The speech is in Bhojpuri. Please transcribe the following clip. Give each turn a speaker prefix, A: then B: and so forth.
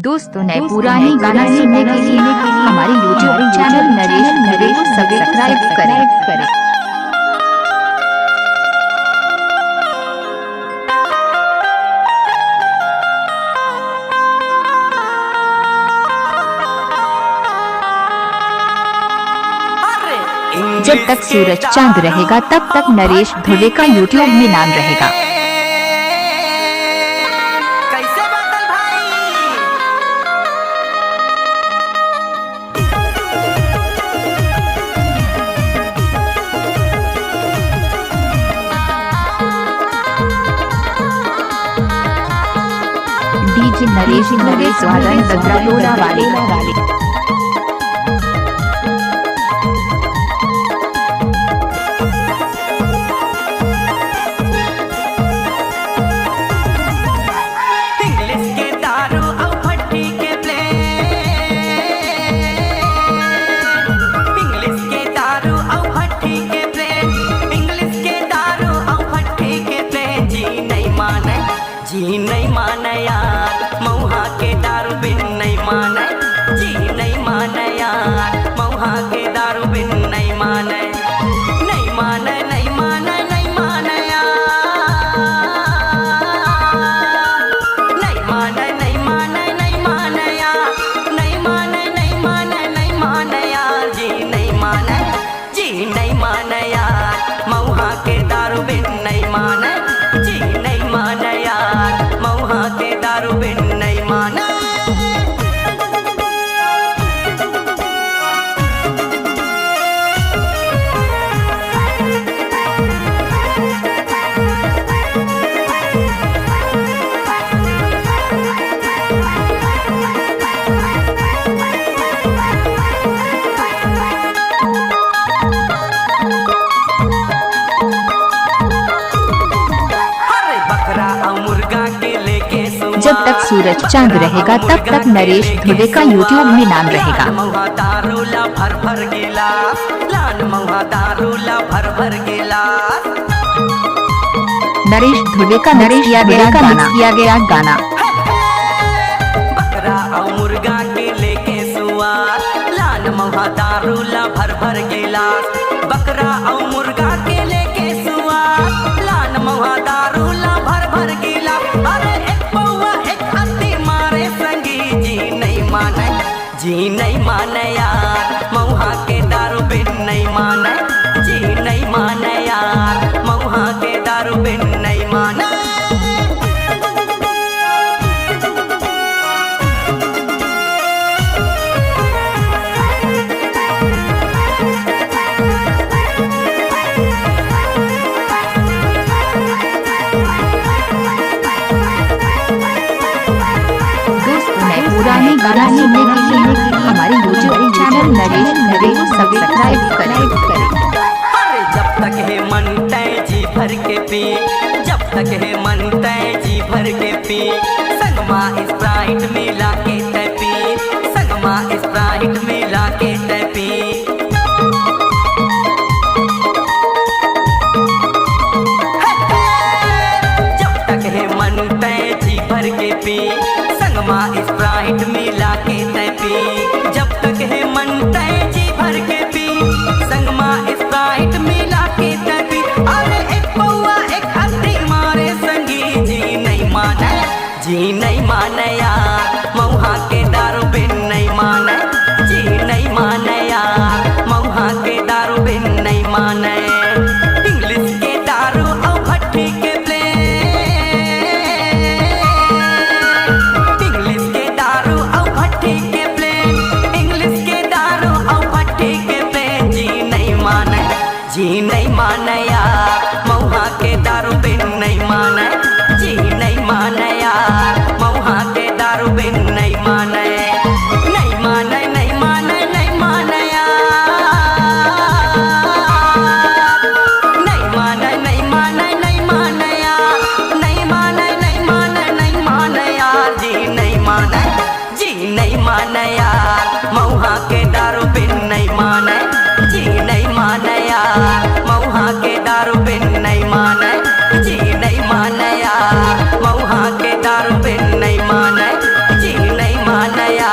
A: दोस्तों नए पुराने गाना सुनने के लिए हमारे YouTube चैनल नरेश को सब्सक्राइब करें। जब तक सूरज चांद रहेगा तब तक नरेश धुवे का YouTube में नाम रहेगा। डीजे नरेश द्वारा बदला वाले
B: जी नहीं माने यार मऊहा के दारू बिन नहीं माने। जी नहीं माने यार मऊहा के दारू बिन नहीं माने। नहीं माने नहीं माने नहीं माने यार। नहीं माने नहीं माने नहीं माने यार। नहीं माने नहीं माने नहीं माने यार। जी नहीं माने। जी नहीं माने यार मऊहा के दारू बिन नहीं माने। जी नहीं माने यार मऊहा के दारू बिन नहीं माने।
A: जब तक सूरज चांद रहेगा तब तक नरेश धुवे का YouTube में नाम रहेगा।
B: मऊहा दारूला भर भर गिलास लान मऊहा दारूला भर भर गिलास।
A: नरेश धुवे का किया गया गाना
B: बकरा और मुर्गा के लेके सुआर लान मऊहा दारूला भर भर गिलास। बकरा और मुर्गा के लेके सुआर लान मऊहा दारूला भर भर गिलास। अरे एक पौवा एक हत्ती मारे संगी। जी नहीं माने। जी नहीं माने यार मऊहा के दारू बिन नहीं माने। जी नहीं माने यार मऊहा के दारू बिन नहीं माने।
A: पुराने गाना सुनने के लिए हमारे YouTube चैनल नरेश को सब्सक्राइब करें।
B: अरे जब तक है मन तय जी भर के पी। जब तक है मन तय जी भर के पी। संगमा स्प्राइट मिला के तय पी। संगमा स्प्राइट मिला के तय पी। जब तक है मन तय जी भर के पी। संगमा स्प्राइट मिला के तय पी। जब तक है मन तय जी भर के पी। संगमा स्प्राइट मिला के तय पी। अरे एक पौवा एक हत्ती मारे संगी। जी नहीं माने। जी नहीं माने यार मऊहा के दारू बिन नहीं माने। जी नहीं माने यार मऊहा के दारू बिन नहीं माने। इंग्लिश के दारू और भट्टी के जी नहीं माने यार मऊहा के दारू बिन नहीं माने। जी नहीं माने यार मऊहा के दारू बिन नहीं माने। नहीं माने नहीं माने नहीं माने यार। नहीं माने नहीं माने नहीं माने यार। नहीं माने नहीं माने नहीं माने यार। जी नहीं माने। जी नहीं माने यार मऊहा के दारू बिन नहीं माने। जी नहीं माने यार मऊहा के दारू बिन नहीं माने। जी नहीं माने यार मऊहा के दारू बिन नहीं माने। जी नहीं माने। नया